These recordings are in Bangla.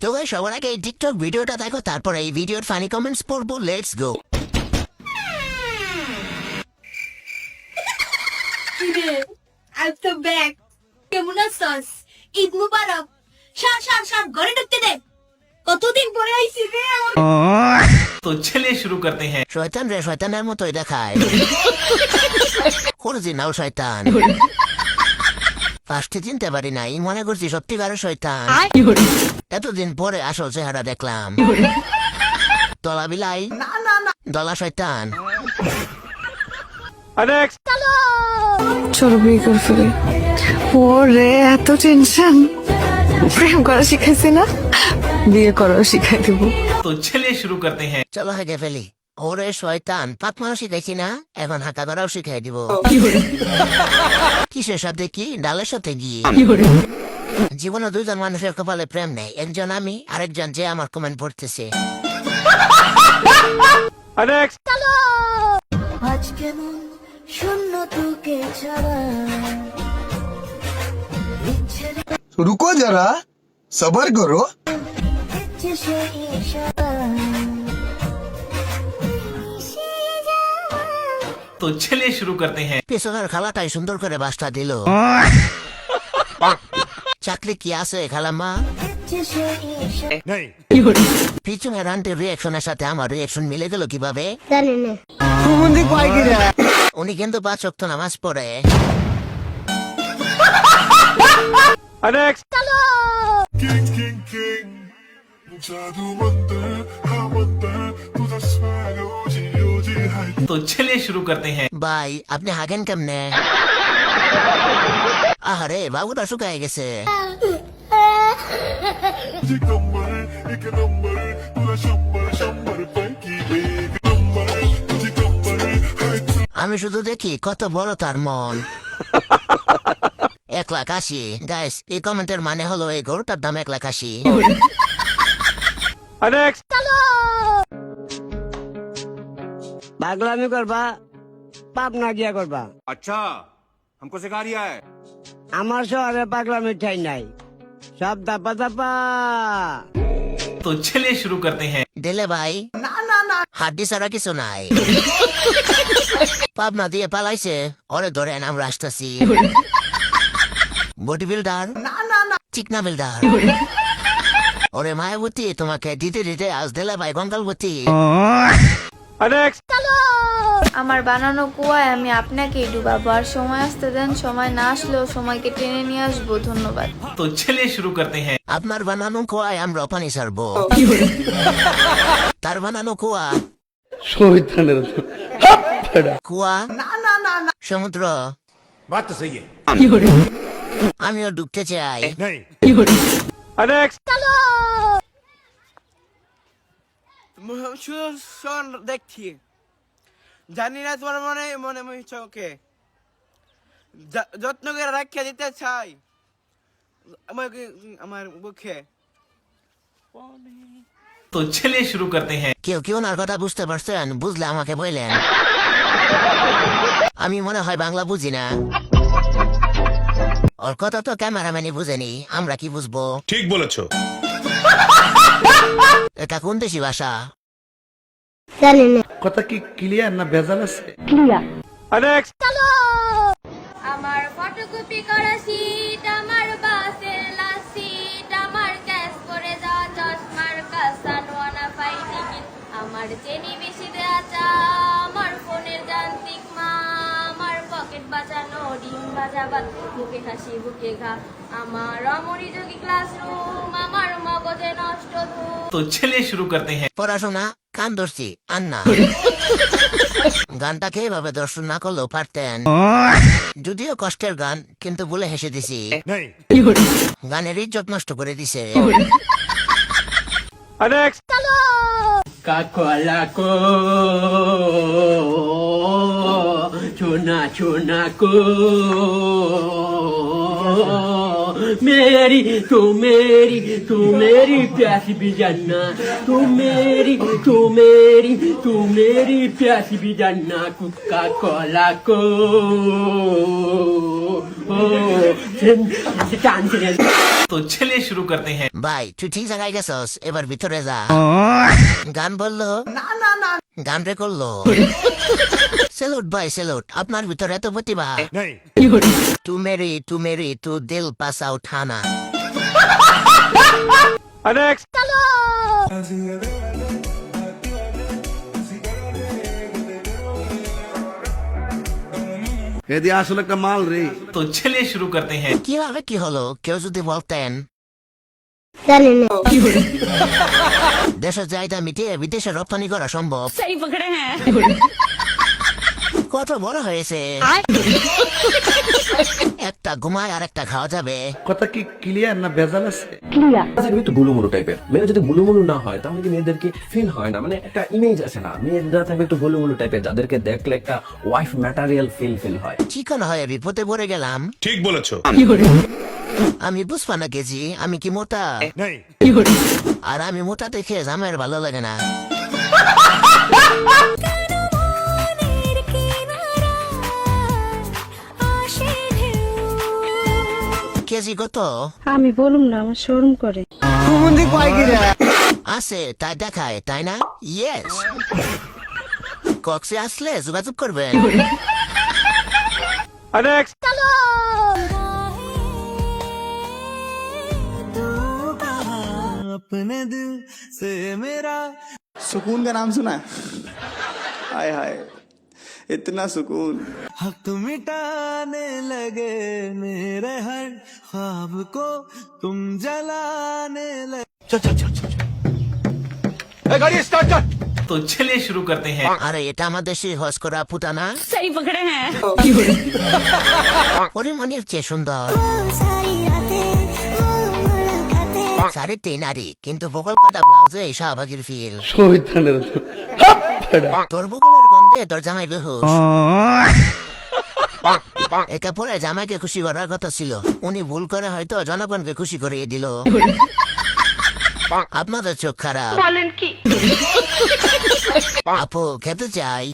তো গাইস সবার আগে এই টিকটক ভিডিওটা দেখো, তারপর এই ভিডিওর ফানি কমেন্টস পড়বো। Let's go. আজ তো ব্যাক কেমন আছিস? ঈদ মুবারক। সার ঘরে ঢুকতে দে। কতদিন পরে আইছি রে। तो चलिए शुरू करते हैं। শয়তান রে শয়তানের মতোই দেখায়। অরিজিনাল শয়তান। ফার্স্টে চিনতে পারি নাই, মনে করছি সত্যিকারের শয়তান। এতদিন পরে আসল চেহারা দেখলাম। দলা বিলাই, দলা শয়তান। চলো বিয়ে করে ফেলি। ওরে এত টেনশন, প্রেম করা শিখাইছি না, বিয়ে করা শিখাই দিব। तो चलिए शुरू करते हैं। চলো হেগে ফেলি। ওরে শয়তান, পাক মারা শিখাইছি না, এখন হাঁকা ধরাও শিখাই দিব। কিসের সাথে কি, ডালের সাথে গিয়ে। জীবনে দুইজন মানুষের কপালে প্রেম নেই, একজন আমি, আরেকজন যে আমার কমেন্ট পড়তেছে। আজ কেমন শূন্য তোকে ছাড়া। रुको जरा सबर करो। ইচ্ছে সে ইশারা। तो चलिए शुरू करते हैं। পেছনের খালাটাই সুন্দর করে বাসটা দিল। চাকরি কি আছে খালাম্মা? ইচ্ছে সে ইশারা। পিছনের আন্টির রিয়াকশনের সাথে আমার রিয়াকশন মিলে গেল কিভাবে? উনি কিন্তু 5 ওয়াক্ত নামাজ পড়ে। तो चलिए शुरू करते हैं। ভাই আপনি হাগেন কেমনে? আহারে বাবুটা শুকায় গেছে। আমি শুধু দেখি কত বড় তার মন। 1,80,000। গাইস এই কমেন্টের মানে হলো এই গরুটার দাম 1,80,000। পাগলামি করবা, পাপ না গিয়া করবা। अच्छा हमको सिखा रिया है। আমার শহরে পাগলামি ঠাই নাই, সব দাপা দাপা। तो चलिए शुरू करते हैं। দিলে ভাই হাড্ডি ছাড়া কিছু নাই। পাবনা দিয়ে পালাইছে, ওরে ধরে নাম রাস্তাছি। বডি বিল্ডার, চিকনা বিল্ডার। ওরে মায়াবতী, তোমাকে দিতে দিতে আজ দিলে ভাই গঙ্গালবতী। আমার বানানো কুয়ায় আমি আপনাকে ডুবাবো, আর সময় আসতে দেন, সময় না আসলেও সময়কে টেনে নিয়ে আসবো। ধন্যবাদ। तो चलिए शुरू करते हैं। আপনার বানানো কুয়ায় আমরা পানি ছাড়বো। তার বানানো কুয়া, কুয়া সমুদ্র। बात तो सही है। আমিও ডুবতে চাই। দেখছি, জানি না তোমার মনে মনে চোখে যত্ন করে রাখিয়া দিতে চাই আমার বুকে। तो चलिए शुरू करते हैं। কেউ কেউ ওনার কথা বুঝতে পারছেন? বুঝলে আমাকে বললেন। আমি মনে হয় বাংলা বুঝি না। ওর কথা তো ক্যামেরাম্যানই বুঝেনি, আমরা কি বুঝবো? ठीक बोलेছো। এটা কোন দেশি ভাষা? কথা কি ক্লিয়ার না ভেজাল আছে? আমার ফটোকপি করা সিট, আমার বাসের লাস্ট সিট, আমার ক্যাশ করে যাওয়া চশমার কাসানোয়ানা পাই টিকিট, আমার চেনি বেশি দেয়া চা, আমার ফোনের যান্ত্রিক মা, আমার পকেট বাঁচানো ডিম ভাজা ভাত, মুখে হাসি বুকে ঘা, আমার অমনোযোগী ক্লাসরুম, আমার মগজে নষ্ট ধূপ। तो चलिए शुरू करते हैं। পড়াশোনা কান ধরছি আন্না। গানটাকে এভাবে দর্শন না করলেও পারতেন। যদিও কষ্টের গান, কিন্তু বলে হেসে দিছি। গানের ইজ্জত নষ্ট করে দিছে। কাকলাকো চুনা চুনা কো मेरी तू मेरी प्यासी भी जानना तू मेरी प्यासी भी जानना कुका कोला को तो चलिए शुरू करते हैं। ভাই তুই ঠিক জায়গায় গেছস, এবার ভিতরে যা। গান বললো গান রে করলো। সেলুট ভাই সেলুট, আপনার ভিতরে এত প্রতিভা। তু মেরি তু দিল পাসা উঠানা। এদি আসলে একটা মাল রে। तो चलिए शुरू करते हैं। কিভাবে কি হলো কেউ যদি বলতেন। দেশের চাহিদা মিটিয়ে বিদেশে রপ্তানি করা সম্ভব। কত বড় হয়েছে, একটা ঘুমায় আর একটা খাওয়া যাবে। কথা কি ক্লিয়ার না ভেজাল আছে? একটু গুলুমুলু টাইপের মেয়েরা যদি গুলুমুলু না হয় তাহলে কি মেয়েদেরকে ফিল হয় না, মানে একটা ইমেজ আসে না, মেয়েরা থাকবে একটু গুলুমুলু টাইপের যাদেরকে দেখলে একটা ওয়াইফ ম্যাটেরিয়াল ফিল হয়। চিকন হয়ে বিপদে পড়ে গেলাম। ठीक বলেছো। আমি বুঝবা না কেজি, আমি কি মোটা? আর আমি মোটা দেখে জামের ভালো লাগে না। কেজি কত? আমি বলুম না, আমার শরম করে। আছে তাই দেখায় তাই না? ইয়েস, কক্সে আসলে যোগাযোগ করবেন। अपने दिल से मेरा सुकून का नाम सुना है? हाय हाय इतना सुकून। हक मिटाने लगे मेरे हर ख्वाब को तुम जलाने लगे। चल चल चल चल गाड़ी स्टार्ट कर। तो चलिए शुरू करते हैं। আরে এটা আমার দেশে হজ করা পুতানা। পরিমণির চেয়ে সুন্দর। সাড়ে তিন নারী কিন্তু বগল কাটা ব্লাউজে শাহবাগের ফিল। তোর বগলের গন্ধে তোর জামাই বেহুশ। এটা পরে জামাইকে খুশি করার কথা ছিল, উনি ভুল করে হয়তো জনগণকে খুশি করিয়ে দিল। আপনাদের চোখ খারাপ। বলেন কি? আপু খেতে চাই।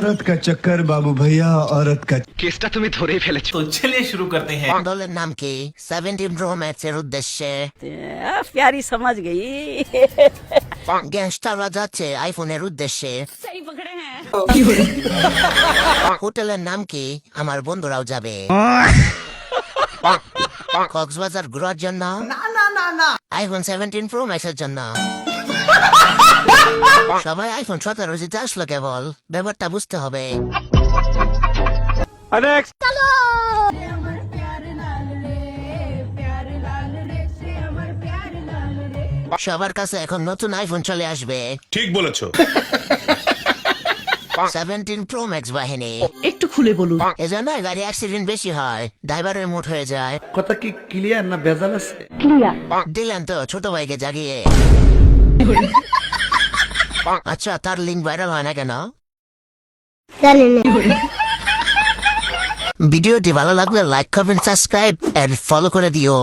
औरत का चक्कर बाबू भैया, औरत का तो चलिए शुरू करते हैं। দলের নাম কি? 17 প্রো ম্যাক্সের উদ্দেশ্যে। প্যারি সমাজ গই। গ্যাংস্টাররা যাচ্ছে আইফোনের উদ্দেশ্যে। হোটেলের নাম কি? আমার বন্ধুরাও যাবে। কক্সবাজার ঘোরার জন্য, আইফোন 17 প্রো ম্যাক্সের জন্য। সবাই আইফোন 17 জিতে আসলো, কেবল ব্যাপারটা বুঝতে হবে। সবার কাছে এখন নতুন আইফোন চলে আসবে। ঠিক বলেছো। 17 প্রো ম্যাক্স বাহিনী। একটু খুলে বলুন। এজন্য গাড়ি অ্যাক্সিডেন্ট বেশি হয়, ড্রাইভারের মুড হয়ে যায়। কথা কি ক্লিয়ার না ভেজাল আছে? দিলেন তো ছোট ভাইকে জাগিয়ে। আচ্ছা, তার লিঙ্ক ভাইরাল হয় না কেন? ভিডিওটি ভালো লাগলে like comment subscribe and follow করে দিও।